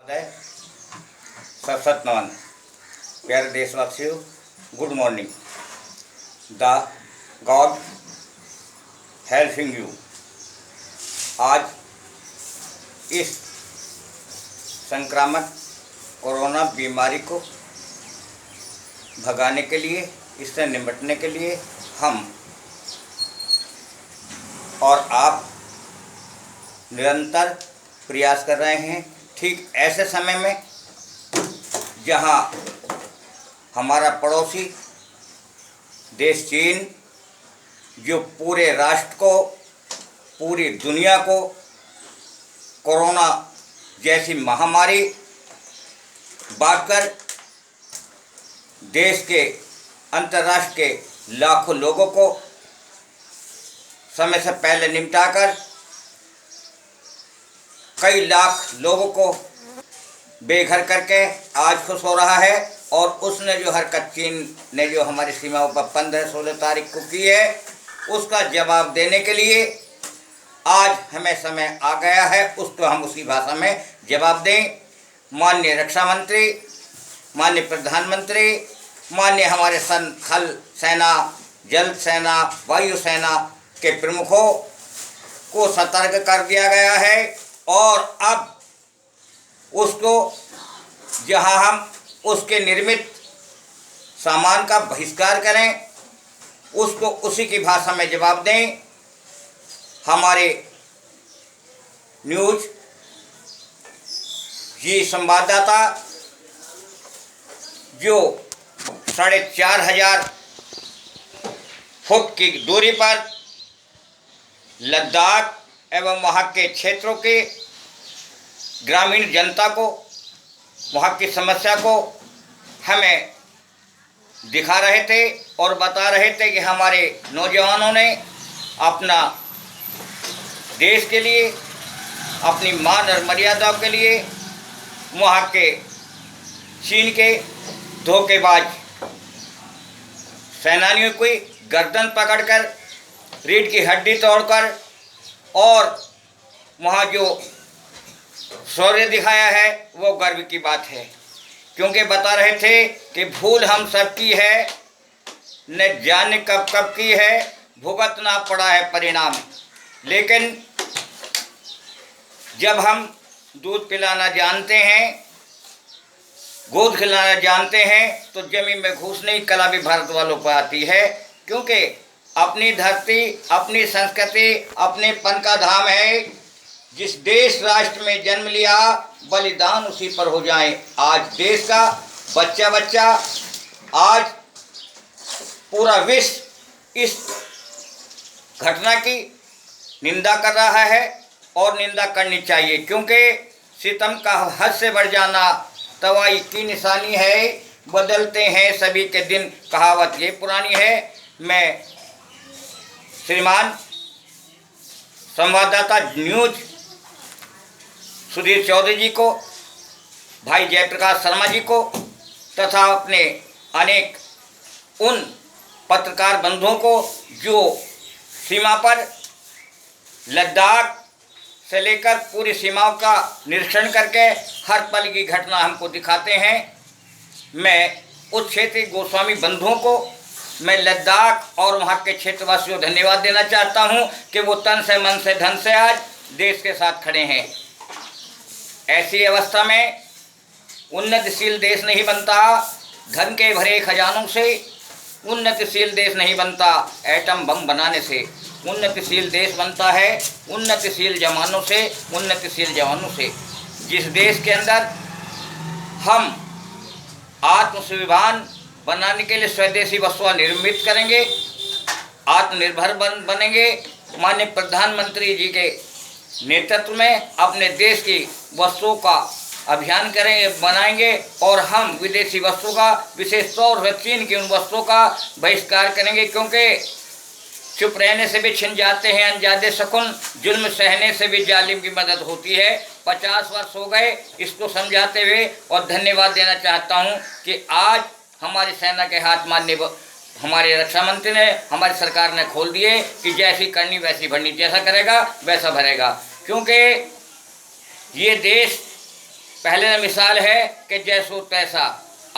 सत नमन। प्यारे देशवासियों, good morning. The God helping you. आज इस संक्रामक कोरोना बीमारी को भगाने के लिए, इससे निपटने के लिए हम और आप निरंतर प्रयास कर रहे हैं। ठीक ऐसे समय में जहां हमारा पड़ोसी देश चीन, जो पूरे राष्ट्र को, पूरी दुनिया को कोरोना जैसी महामारी बांटकर देश के, अंतर्राष्ट्र के लाखों लोगों को समय से पहले निपटाकर कई लाख लोगों को बेघर करके आज खुश हो रहा है। और उसने जो हरकत चीन ने जो हमारी सीमाओं पर 15-16 तारीख को की है, उसका जवाब देने के लिए आज हमें समय आ गया है। उसको हम उसी भाषा में जवाब दें। माननीय रक्षा मंत्री, माननीय प्रधानमंत्री, माननीय हमारे थल सेना, जल सेना, वायु सेना के प्रमुखों को सतर्क कर दिया गया है। और अब उसको, जहां हम उसके निर्मित सामान का बहिष्कार करें, उसको उसी की भाषा में जवाब दें। हमारे न्यूज ये संवाददाता जो 4,500 फुट की दूरी पर लद्दाख एवं वहाँ के क्षेत्रों के ग्रामीण जनता को, वहाँ की समस्या को हमें दिखा रहे थे और बता रहे थे कि हमारे नौजवानों ने अपना देश के लिए, अपनी मान और मर्यादाओं के लिए वहाँ के चीन के धोखेबाज सेनानियों की गर्दन पकड़कर, रीढ़ की हड्डी तोड़कर और वहाँ जो शौर्य दिखाया है वो गर्व की बात है। क्योंकि बता रहे थे कि भूल हम सबकी है, न जाने कब कब की है, भुगतना पड़ा है परिणाम। लेकिन जब हम दूध पिलाना जानते हैं, गोद खिलाना जानते हैं, तो जमीन में घुसने की कला भी भारत वालों को आती है। क्योंकि अपनी धरती, अपनी संस्कृति, अपनेपन का धाम है। जिस देश राष्ट्र में जन्म लिया, बलिदान उसी पर हो जाए। आज देश का बच्चा बच्चा, आज पूरा विश्व इस घटना की निंदा कर रहा है और निंदा करनी चाहिए। क्योंकि सितम का हद से बढ़ जाना तवाई की निशानी है। बदलते हैं सभी के दिन, कहावत ये पुरानी है। मैं श्रीमान संवाददाता न्यूज सुधीर चौधरी जी को, भाई जयप्रकाश शर्मा जी को तथा अपने अनेक उन पत्रकार बंधुओं को जो सीमा पर लद्दाख से लेकर पूरी सीमाओं का निरीक्षण करके हर पल की घटना हमको दिखाते हैं। मैं उस क्षेत्रीय गोस्वामी बंधुओं को, मैं लद्दाख और वहाँ के क्षेत्रवासियों को धन्यवाद देना चाहता हूँ कि वो तन से, मन से, धन से आज देश के साथ खड़े हैं। ऐसी अवस्था में उन्नतिशील देश नहीं बनता धन के भरे खजानों से, उन्नतिशील देश नहीं बनता एटम बम बनाने से। उन्नतिशील देश बनता है उन्नतिशील जवानों से, उन्नतिशील जवानों से। जिस देश के अंदर हम आत्मस्वाभिमान बनाने के लिए स्वदेशी वस्तुएं निर्मित करेंगे, आत्मनिर्भर बनेंगे, माननीय प्रधानमंत्री जी के नेतृत्व में अपने देश की वस्तुओं का अभियान करेंगे, बनाएंगे और हम विदेशी वस्तुओं का, विशेष तौर पर चीन की उन वस्तुओं का बहिष्कार करेंगे। क्योंकि चुप रहने से भी छिन जाते हैं अनजादे शकुन, जुल्म सहने से भी जालिम की मदद होती है। 50 वर्ष हो गए इसको समझाते हुए, और धन्यवाद देना चाहता हूँ कि आज हमारी सेना के हाथ माननीय हमारे रक्षा मंत्री ने, हमारी सरकार ने खोल दिए कि जैसी करनी वैसी भरनी, जैसा करेगा वैसा भरेगा। क्योंकि ये देश पहले मिसाल है कि जैसो तैसा।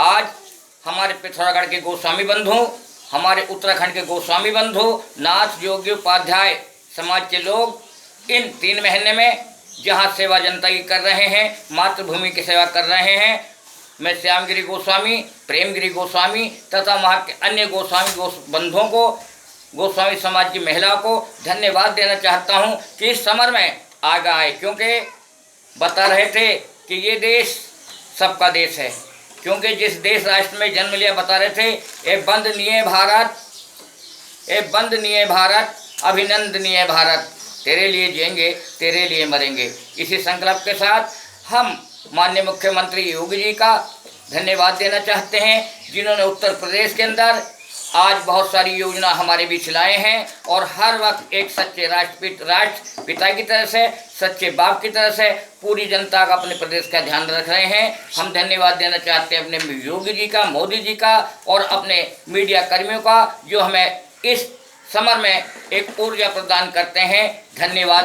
आज हमारे पिथौरागढ़ के गोस्वामी बंधु, हमारे उत्तराखंड के गोस्वामी बंधु, नाथ योगी उपाध्याय समाज के लोग इन 3 महीने में जहाँ सेवा जनता की कर रहे हैं, मातृभूमि की सेवा कर रहे हैं, मैं श्यामगिरी गोस्वामी, प्रेमगिरी गोस्वामी तथा वहाँ के अन्य गोस्वामी बंधुओं को, गोस्वामी समाज की महिला को धन्यवाद देना चाहता हूँ कि इस समर में आगे आए, क्योंकि बता रहे थे कि ये देश सबका देश है। क्योंकि जिस देश राष्ट्र में जन्म लिया, बता रहे थे, ए वंदनीय भारत, ए वंदनीय भारत, अभिनंदनीय भारत, तेरे लिए जिएंगे, तेरे लिए मरेंगे। इसी संकल्प के साथ हम माननीय मुख्यमंत्री योगी जी का धन्यवाद देना चाहते हैं, जिन्होंने उत्तर प्रदेश के अंदर आज बहुत सारी योजना हमारे बीच लाए हैं और हर वक्त एक सच्चे राष्ट्रपिता की तरह से, सच्चे बाप की तरह से पूरी जनता का, अपने प्रदेश का ध्यान रख रहे हैं। हम धन्यवाद देना चाहते हैं अपने योगी जी का, मोदी जी का और अपने मीडिया कर्मियों का, जो हमें इस समर में एक ऊर्जा प्रदान करते हैं। धन्यवाद।